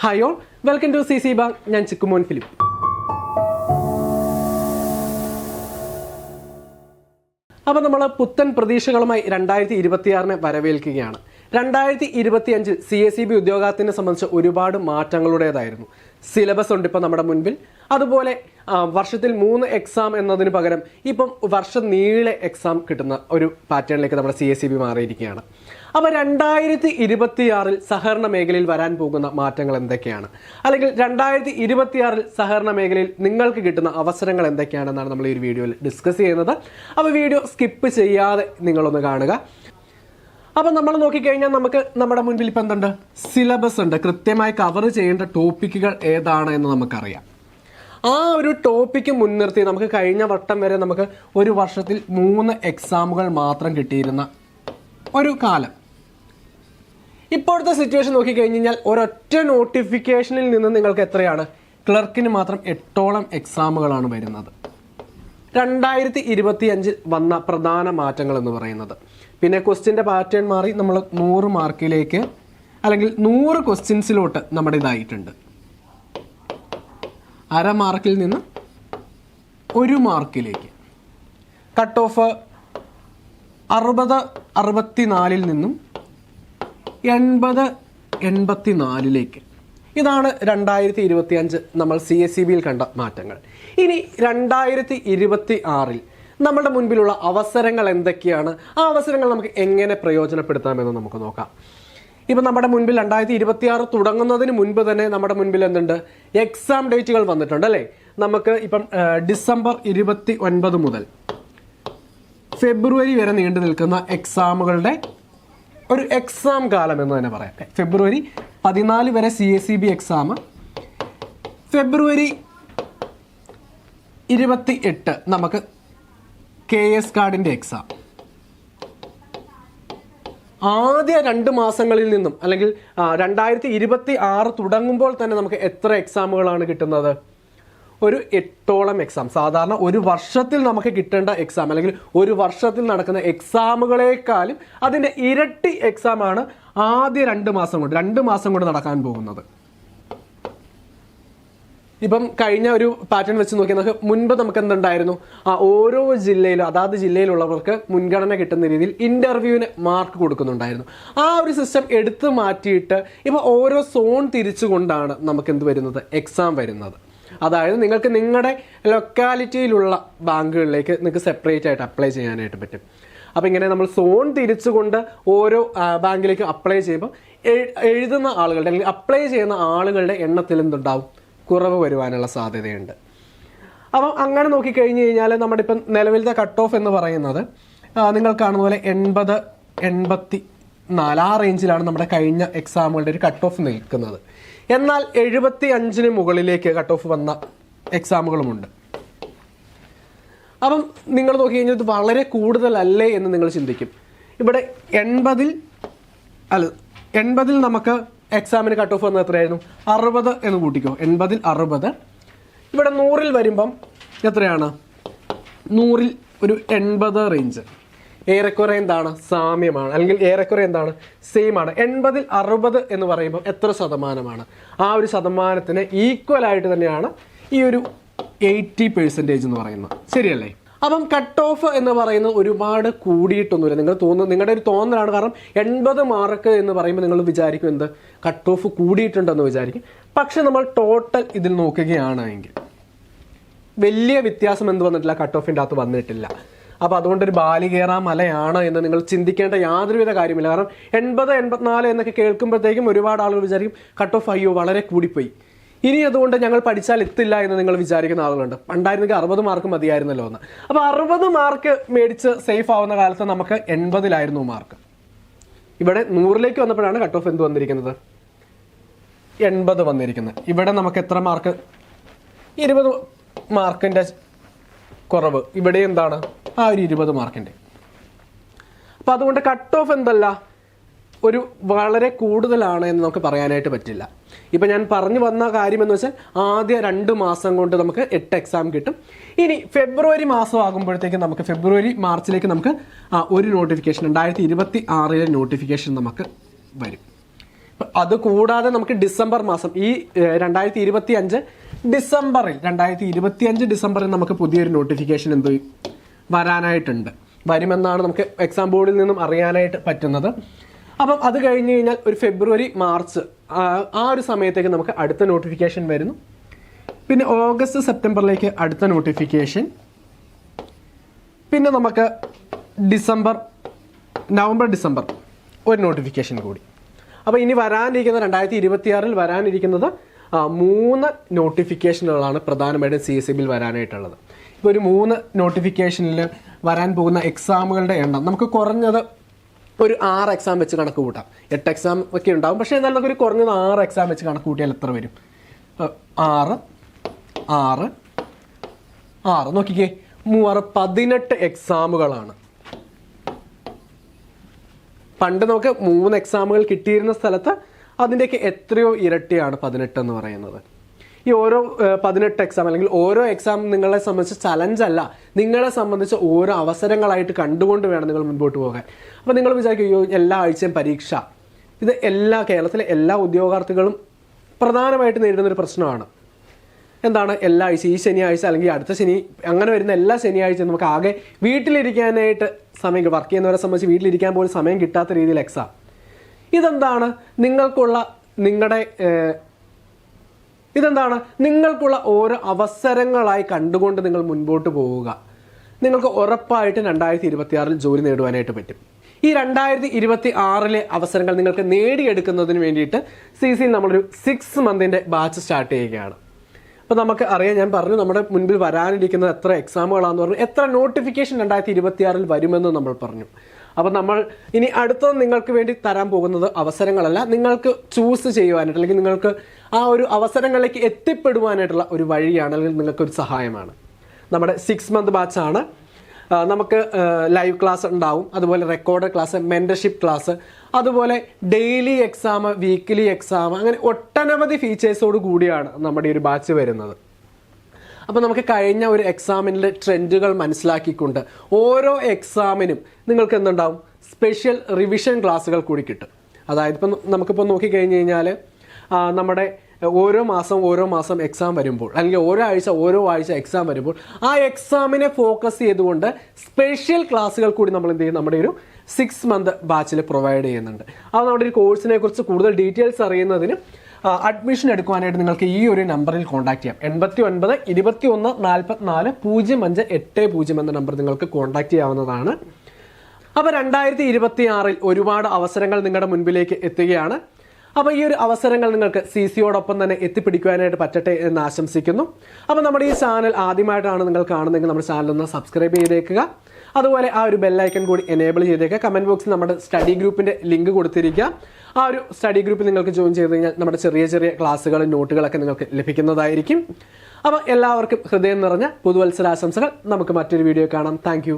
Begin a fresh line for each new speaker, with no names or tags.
Hi all, welcome to CC bank. ഞാൻ Chikkumon Philip. അപ്പോൾ നമ്മൾ പുത്തൻ പ്രതീക്ഷകളുമായി 2026 വരവേൽക്കുകയാണ്. 2025 CSEB ഉദ്യോഗാർത്ഥിനെ സംബന്ധിച്ച് ഒരുപാട് മാറ്റങ്ങളുടേതായിരുന്നു. സിലബസ് ഉണ്ട് ഇപ്പോൾ നമ്മുടെ മുൻപിൽ. അതുപോലെ വർഷത്തിൽ 3 എക്സാം എന്നതിന് പകരം ഇപ്പം വർഷം നീളെ എക്സാം കിട്ടുന്ന ഒരു പാറ്റേണിലേക്ക് നമ്മുടെ CSEB മാറിയിരിക്കുകയാണ്. അപ്പോൾ 2026 സഹകരണ മേഖലയിൽ വരാൻ പോകുന്ന മാറ്റങ്ങൾ എന്തൊക്കെയാണ്, അല്ലെങ്കിൽ 2026 സഹകരണ മേഖലയിൽ നിങ്ങൾക്ക് കിട്ടുന്ന അവസരങ്ങൾ എന്തൊക്കെയാണെന്നാണ് നമ്മൾ ഈ ഒരു വീഡിയോയിൽ ഡിസ്കസ് ചെയ്യുന്നത്. അപ്പോൾ വീഡിയോ സ്കിപ്പ് ചെയ്യാതെ നിങ്ങളൊന്ന് കാണുക. അപ്പം നമ്മൾ നോക്കിക്കഴിഞ്ഞാൽ നമുക്ക് നമ്മുടെ മുൻപിൽ ഇപ്പം എന്തുണ്ട്, സിലബസ് ഉണ്ട്. കൃത്യമായി കവർ ചെയ്യേണ്ട ടോപ്പിക്കുകൾ ഏതാണ് എന്ന് നമുക്കറിയാം. ആ ഒരു ടോപ്പിക്ക് മുൻനിർത്തി നമുക്ക് കഴിഞ്ഞ വട്ടം വരെ നമുക്ക് ഒരു വർഷത്തിൽ 3 എക്സാമുകൾ മാത്രം കിട്ടിയിരുന്ന ഒരു കാലം. ഇപ്പോഴത്തെ സിറ്റുവേഷൻ നോക്കിക്കഴിഞ്ഞ് കഴിഞ്ഞാൽ ഒരൊറ്റ നോട്ടിഫിക്കേഷനിൽ നിന്ന് നിങ്ങൾക്ക് എത്രയാണ്, ക്ലർക്കിന് മാത്രം 8ഓളം എക്സാമുകളാണ് വരുന്നത്. 2025 വന്ന പ്രധാന മാറ്റങ്ങൾ എന്ന് പറയുന്നത്, പിന്നെ ക്വസ്റ്റ്യൻ്റെ പാറ്റേൺ മാറി. നമ്മൾ 100 മാർക്കിലേക്ക് അല്ലെങ്കിൽ 100 ക്വസ്റ്റ്യൻസിലോട്ട് നമ്മുടെ ഇതായിട്ടുണ്ട്. അര മാർക്കിൽ നിന്ന് 1 മാർക്കിലേക്ക്. കട്ട് ഓഫ് 60-64 നിന്നും 80-84 ഇതാണ് 2025 നമ്മൾ CSEBയിൽ കണ്ട മാറ്റങ്ങൾ. ഇനി 2026 നമ്മുടെ മുൻപിലുള്ള അവസരങ്ങൾ എന്തൊക്കെയാണ്, ആ അവസരങ്ങൾ നമുക്ക് എങ്ങനെ പ്രയോജനപ്പെടുത്താമെന്ന് നമുക്ക് നോക്കാം. ഇപ്പം നമ്മുടെ മുൻപിൽ 2026 തുടങ്ങുന്നതിന് മുൻപ് തന്നെ നമ്മുടെ മുൻപിൽ എന്തുണ്ട്, എക്സാം ഡേറ്റുകൾ വന്നിട്ടുണ്ട് അല്ലേ. നമുക്ക് ഇപ്പം ഡിസംബർ 29 മുതൽ ഫെബ്രുവരി വരെ നീണ്ടു നിൽക്കുന്ന എക്സാമുകളുടെ ഒരു എക്സാം കാലം എന്ന് തന്നെ പറയാം. ഫെബ്രുവരി 14 വരെ CSEB എക്സാം, ഫെബ്രുവരി 28 നമുക്ക് KS കാർഡിൻ്റെ എക്സാം. ആദ്യ 2 മാസങ്ങളിൽ നിന്നും അല്ലെങ്കിൽ 2026 തുടങ്ങുമ്പോൾ തന്നെ നമുക്ക് എത്ര എക്സാമുകളാണ് കിട്ടുന്നത്, ഒരു 8ഓളം എക്സാം. സാധാരണ ഒരു വർഷത്തിൽ നമുക്ക് കിട്ടേണ്ട എക്സാം അല്ലെങ്കിൽ ഒരു വർഷത്തിൽ നടക്കുന്ന എക്സാമുകളെക്കാളും അതിൻ്റെ ഇരട്ടി എക്സാമാണ് ആദ്യ 2 മാസം കൊണ്ട് നടക്കാൻ പോകുന്നത്. ഇപ്പം കഴിഞ്ഞ ഒരു പാറ്റേൺ വെച്ച് നോക്കിയാൽ നമുക്ക് മുൻപ് നമുക്ക് എന്തുണ്ടായിരുന്നു, ഓരോ ജില്ലയിലും അതാത് ജില്ലയിലുള്ളവർക്ക് മുൻഗണന കിട്ടുന്ന രീതിയിൽ ഇൻ്റർവ്യൂവിന് മാർക്ക് കൊടുക്കുന്നുണ്ടായിരുന്നു. ആ ഒരു സിസ്റ്റം എടുത്തു മാറ്റിയിട്ട് ഇപ്പോൾ ഓരോ സോൺ തിരിച്ചുകൊണ്ടാണ് നമുക്ക് എന്ത് വരുന്നത്, എക്സാം വരുന്നത്. അതായത് നിങ്ങൾക്ക് നിങ്ങളുടെ ലൊക്കാലിറ്റിയിലുള്ള ബാങ്കുകളിലേക്ക് നിങ്ങൾക്ക് സെപ്പറേറ്റ് ആയിട്ട് അപ്ലൈ ചെയ്യാനായിട്ട് പറ്റും. അപ്പോൾ ഇങ്ങനെ നമ്മൾ സോൺ തിരിച്ചുകൊണ്ട് ഓരോ ബാങ്കിലേക്ക് അപ്ലൈ ചെയ്യുമ്പോൾ എഴുതുന്ന ആളുകളുടെ അല്ലെങ്കിൽ അപ്ലൈ ചെയ്യുന്ന ആളുകളുടെ എണ്ണത്തിൽ എന്തുണ്ടാവും, കുറവ് വരുവാനുള്ള സാധ്യതയുണ്ട്. അപ്പം അങ്ങനെ നോക്കിക്കഴിഞ്ഞ് കഴിഞ്ഞാൽ നമ്മുടെ ഇപ്പം നിലവിലത്തെ കട്ട് ഓഫ് എന്ന് പറയുന്നത് നിങ്ങൾ കാണുന്ന പോലെ 80-84 ആ റേഞ്ചിലാണ് നമ്മുടെ കഴിഞ്ഞ എക്സാമുകളുടെ ഒരു കട്ട് ഓഫ് നിൽക്കുന്നത്. എന്നാൽ 75 മുകളിലേക്ക് കട്ട് ഓഫ് വന്ന എക്സാമുകളുമുണ്ട്. അപ്പം നിങ്ങൾ നോക്കി കഴിഞ്ഞാൽ ഇത് വളരെ കൂടുതലല്ലേ എന്ന് നിങ്ങൾ ചിന്തിക്കും. ഇവിടെ 80 നമുക്ക് എക്സാമിന് കട്ട് ഓഫ് വന്നത് എത്രയായിരുന്നു, 60 എന്ന് കൂട്ടിക്കോ. 80-60. ഇവിടെ 100 വരുമ്പം എത്രയാണ്, 100 ഒരു 80 റേഞ്ച്. ഏറെക്കുറെ എന്താണ്, സാമ്യമാണ്, അല്ലെങ്കിൽ ഏറെക്കുറെ എന്താണ്, സെയിം ആണ്. 80-60 എന്ന് പറയുമ്പോൾ എത്ര ശതമാനമാണ്, ആ ഒരു ശതമാനത്തിന് ഈക്വൽ ആയിട്ട് തന്നെയാണ് ഈ ഒരു 80% എന്ന് പറയുന്നത്. ശരിയല്ലേ? അപ്പം കട്ട് ഓഫ് എന്ന് പറയുന്നത് ഒരുപാട് കൂടിയിട്ടൊന്നുമില്ല. നിങ്ങളുടെ ഒരു തോന്നലാണ്. കാരണം 80 മാർക്ക് എന്ന് പറയുമ്പോൾ നിങ്ങൾ വിചാരിക്കും എന്ത്, കട്ട് ഓഫ് കൂടിയിട്ടുണ്ടെന്ന് വിചാരിക്കും. പക്ഷെ നമ്മൾ ടോട്ടൽ ഇതിൽ നോക്കുകയാണെങ്കിൽ വലിയ വ്യത്യാസം എന്ത് വന്നിട്ടില്ല, കട്ട് ഓഫിൻ്റെ അകത്ത് വന്നിട്ടില്ല. അപ്പോൾ അതുകൊണ്ടൊരു ബാലികേറാ മലയാണ് എന്ന് നിങ്ങൾ ചിന്തിക്കേണ്ട യാതൊരുവിധ കാര്യമില്ല. കാരണം 80-84 എന്നൊക്കെ കേൾക്കുമ്പോഴത്തേക്കും ഒരുപാട് ആളുകൾ വിചാരിക്കും കട്ട് ഓഫ് അയ്യോ വളരെ കൂടിപ്പോയി, ഇനി അതുകൊണ്ട് ഞങ്ങൾ പഠിച്ചാൽ എത്തില്ല എന്ന് നിങ്ങൾ വിചാരിക്കുന്ന ആളുകളുണ്ട്. പണ്ടായിരുന്നെങ്കിൽ 60 മാർക്ക് മതിയായിരുന്നല്ലോ എന്ന്. അപ്പോൾ 60 മാർക്ക് മേടിച്ച് സേഫ് ആവുന്ന കാലത്ത് നമുക്ക് 80 മാർക്ക്. ഇവിടെ 100ലേക്ക് വന്നപ്പോഴാണ് കട്ട് ഓഫ് എന്ത് വന്നിരിക്കുന്നത്, 80 വന്നിരിക്കുന്നത്. ഇവിടെ നമുക്ക് എത്ര മാർക്ക്, 20 മാർക്കിൻ്റെ കുറവ്. ഇവിടെ എന്താണ്, ആ ഒരു 20 മാർക്കിൻ്റെ. അപ്പോൾ അതുകൊണ്ട് കട്ട് ഓഫ് എന്തല്ല, ഒരു വളരെ കൂടുതലാണ് എന്ന് നമുക്ക് പറയാനായിട്ട് പറ്റില്ല. ഇപ്പം ഞാൻ പറഞ്ഞു വന്ന കാര്യമെന്ന് വെച്ചാൽ ആദ്യ 2 മാസം കൊണ്ട് നമുക്ക് 8 എക്സാം കിട്ടും. ഇനി ഫെബ്രുവരി മാസം ആകുമ്പോഴത്തേക്കും നമുക്ക് മാർച്ചിലേക്ക് നമുക്ക് ഒരു നോട്ടിഫിക്കേഷൻ 2026 നോട്ടിഫിക്കേഷൻ നമുക്ക് വരും. അത് കൂടാതെ നമുക്ക് ഡിസംബർ മാസം ഈ 2025 ഡിസംബറിൽ നമുക്ക് പുതിയൊരു നോട്ടിഫിക്കേഷൻ വരാനായിട്ടുണ്ട്. വരുമെന്നാണ് നമുക്ക് എക്സാം ബോർഡിൽ നിന്നും അറിയാനായിട്ട് പറ്റുന്നത്. അപ്പം അത് കഴിഞ്ഞ് കഴിഞ്ഞാൽ ഒരു ഫെബ്രുവരി മാർച്ച് ആ ഒരു സമയത്തേക്ക് നമുക്ക് അടുത്ത നോട്ടിഫിക്കേഷൻ വരുന്നു. പിന്നെ ഓഗസ്റ്റ് സെപ്റ്റംബറിലേക്ക് അടുത്ത നോട്ടിഫിക്കേഷൻ. പിന്നെ നമുക്ക് നവംബർ ഡിസംബർ ഒരു നോട്ടിഫിക്കേഷൻ കൂടി. അപ്പോൾ ഇനി വരാനിരിക്കുന്ന 2026 വരാനിരിക്കുന്നത് 3 നോട്ടിഫിക്കേഷനുകളാണ് പ്രധാനമായിട്ടും CSEB വരാനായിട്ടുള്ളത്. ഇപ്പോൾ ഒരു 3 നോട്ടിഫിക്കേഷനിൽ വരാൻ പോകുന്ന എക്സാമുകളുടെ എണ്ണം നമുക്ക് കുറഞ്ഞത് ഒരു 6 എക്സാം വെച്ച് കണക്ക് കൂട്ടാം. 8 എക്സാം ഒക്കെ ഉണ്ടാവും. പക്ഷേ എന്നാൽ നമുക്ക് ഒരു കുറഞ്ഞത് 6 എക്സാം വെച്ച് കണക്ക് കൂട്ടിയാൽ എത്ര വരും? 6 നോക്കിക്കേ, 18 എക്സാമുകളാണ്. പണ്ട് നമുക്ക് 3 എക്സാമുകൾ കിട്ടിയിരുന്ന സ്ഥലത്ത് അതിൻ്റെയൊക്കെ എത്രയോ ഇരട്ടിയാണ് 18 എന്ന് പറയുന്നത്. ഈ ഓരോ 18 എക്സാം അല്ലെങ്കിൽ ഓരോ എക്സാം നിങ്ങളെ സംബന്ധിച്ച് ചലഞ്ച് അല്ല, നിങ്ങളെ സംബന്ധിച്ച് ഓരോ അവസരങ്ങളായിട്ട് കണ്ടുകൊണ്ട് വേണം നിങ്ങൾ മുൻപോട്ട് പോകാൻ. അപ്പോൾ നിങ്ങൾ വിചാരിക്കുകയോ എല്ലാ ആഴ്ചയും പരീക്ഷ, ഇത് കേരളത്തിലെ എല്ലാ ഉദ്യോഗാർത്ഥികളും പ്രധാനമായിട്ട് നേരിടുന്നൊരു പ്രശ്നമാണ്. എന്താണ് എല്ലാ ആഴ്ച, ഈ ശനിയാഴ്ച അല്ലെങ്കിൽ അടുത്ത ശനി, അങ്ങനെ വരുന്ന എല്ലാ ശനിയാഴ്ചയും നമുക്ക് ആകെ വീട്ടിലിരിക്കാനായിട്ട് സമയം, വർക്ക് ചെയ്യുന്നവരെ സംബന്ധിച്ച് വീട്ടിലിരിക്കാൻ പോലും സമയം കിട്ടാത്ത രീതിയിൽ എക്സാം. ഇതെന്താണ് നിങ്ങൾക്കുള്ള ഓരോ അവസരങ്ങളായി കണ്ടുകൊണ്ട് നിങ്ങൾ മുൻപോട്ട് പോവുക. നിങ്ങൾക്ക് ഉറപ്പായിട്ട് 2026 ജോലി നേടുവാനായിട്ട് പറ്റും. ഈ 2026 അവസരങ്ങൾ നിങ്ങൾക്ക് നേടിയെടുക്കുന്നതിന് വേണ്ടിയിട്ട് CSEB നമ്മളൊരു 6 മന്തിൻ്റെ ബാച്ച് സ്റ്റാർട്ട് ചെയ്യുകയാണ്. അപ്പോൾ നമുക്ക് അറിയാം, ഞാൻ പറഞ്ഞു നമ്മുടെ മുൻപിൽ വരാനിരിക്കുന്നത് എത്ര എക്സാമുകളാണെന്ന് പറഞ്ഞു, എത്ര നോട്ടിഫിക്കേഷൻ 2026 വരുമെന്ന് നമ്മൾ പറഞ്ഞു. അപ്പോൾ നമ്മൾ ഇനി അടുത്തത് നിങ്ങൾക്ക് വേണ്ടി തരാൻ പോകുന്നത് അവസരങ്ങളല്ല, നിങ്ങൾക്ക് ചൂസ് ചെയ്യുവാനായിട്ട് അല്ലെങ്കിൽ നിങ്ങൾക്ക് ആ ഒരു അവസരങ്ങളിലേക്ക് എത്തിപ്പെടുവാനായിട്ടുള്ള ഒരു വഴിയാണ്, അല്ലെങ്കിൽ നിങ്ങൾക്കൊരു സഹായമാണ്. നമ്മുടെ 6 മന്ത് ബാച്ചാണ്. നമുക്ക് ലൈവ് ക്ലാസ് ഉണ്ടാവും, അതുപോലെ റെക്കോർഡ് ക്ലാസ്, മെൻറ്റർഷിപ്പ് ക്ലാസ്, അതുപോലെ ഡെയിലി എക്സാം, വീക്ക്ലി എക്സാം, അങ്ങനെ ഒട്ടനവധി ഫീച്ചേഴ്സോട് കൂടിയാണ് നമ്മുടെ ഈ ഒരു ബാച്ച് വരുന്നത്. അപ്പോൾ നമുക്ക് കഴിഞ്ഞ ഒരു എക്സാമിൻ്റെ ട്രെൻഡുകൾ മനസ്സിലാക്കിക്കൊണ്ട് ഓരോ എക്സാമിനും നിങ്ങൾക്ക് എന്തുണ്ടാവും, സ്പെഷ്യൽ റിവിഷൻ ക്ലാസ്സുകൾ കൂടി കിട്ടും. അതായത് ഇപ്പം നമുക്കിപ്പോൾ നോക്കിക്കഴിഞ്ഞ് കഴിഞ്ഞാൽ നമ്മുടെ ഓരോ മാസം എക്സാം വരുമ്പോൾ, അല്ലെങ്കിൽ ഓരോ ആഴ്ച എക്സാം വരുമ്പോൾ ആ എക്സാമിനെ ഫോക്കസ് ചെയ്തുകൊണ്ട് സ്പെഷ്യൽ ക്ലാസ്സുകൾ കൂടി നമ്മൾ എന്ത് ചെയ്യും, നമ്മുടെ ഒരു 6 മന്ത് ബാച്ചിൽ പ്രൊവൈഡ് ചെയ്യുന്നുണ്ട്. അപ്പോൾ നമ്മുടെ ഒരു കോഴ്സിനെ കുറിച്ച് കൂടുതൽ ഡീറ്റെയിൽസ് അറിയുന്നതിന് അഡ്മിഷൻ എടുക്കുവാനായിട്ട് നിങ്ങൾക്ക് ഈ ഒരു നമ്പറിൽ കോൺടാക്ട് ചെയ്യാം. 89 21 44 0580 എന്ന നമ്പർ നിങ്ങൾക്ക് കോൺടാക്ട് ചെയ്യാവുന്നതാണ്. അപ്പോൾ 2026 ഒരുപാട് അവസരങ്ങൾ നിങ്ങളുടെ മുൻപിലേക്ക് എത്തുകയാണ്. അപ്പോൾ ഈ ഒരു അവസരങ്ങൾ നിങ്ങൾക്ക് CSEBയോടൊപ്പം തന്നെ എത്തിപ്പിടിക്കുവാനായിട്ട് പറ്റട്ടെ എന്ന് ആശംസിക്കുന്നു. അപ്പോൾ നമ്മുടെ ഈ ചാനൽ ആദ്യമായിട്ടാണ് നിങ്ങൾ കാണുന്നതെങ്കിൽ നമ്മുടെ ചാനൽ ഒന്ന് സബ്സ്ക്രൈബ് ചെയ്തേക്കുക. അതുപോലെ ആ ഒരു ബെല്ലൈക്കൺ കൂടി എനേബിൾ ചെയ്തേക്കുക. കമൻറ്റ് ബോക്സിൽ നമ്മുടെ സ്റ്റഡി ഗ്രൂപ്പിൻ്റെ ലിങ്ക് കൊടുത്തിരിക്കുക. ആ ഒരു സ്റ്റഡി ഗ്രൂപ്പിൽ നിങ്ങൾക്ക് ജോയിൻ ചെയ്ത് കഴിഞ്ഞാൽ നമ്മുടെ ചെറിയ ക്ലാസ്സുകളും നോട്ടുകളൊക്കെ നിങ്ങൾക്ക് ലഭിക്കുന്നതായിരിക്കും. അപ്പോൾ എല്ലാവർക്കും ഹൃദയം നിറഞ്ഞ പുതുവത്സരാശംസകൾ. നമുക്ക് മറ്റൊരു വീഡിയോ കാണാം. താങ്ക്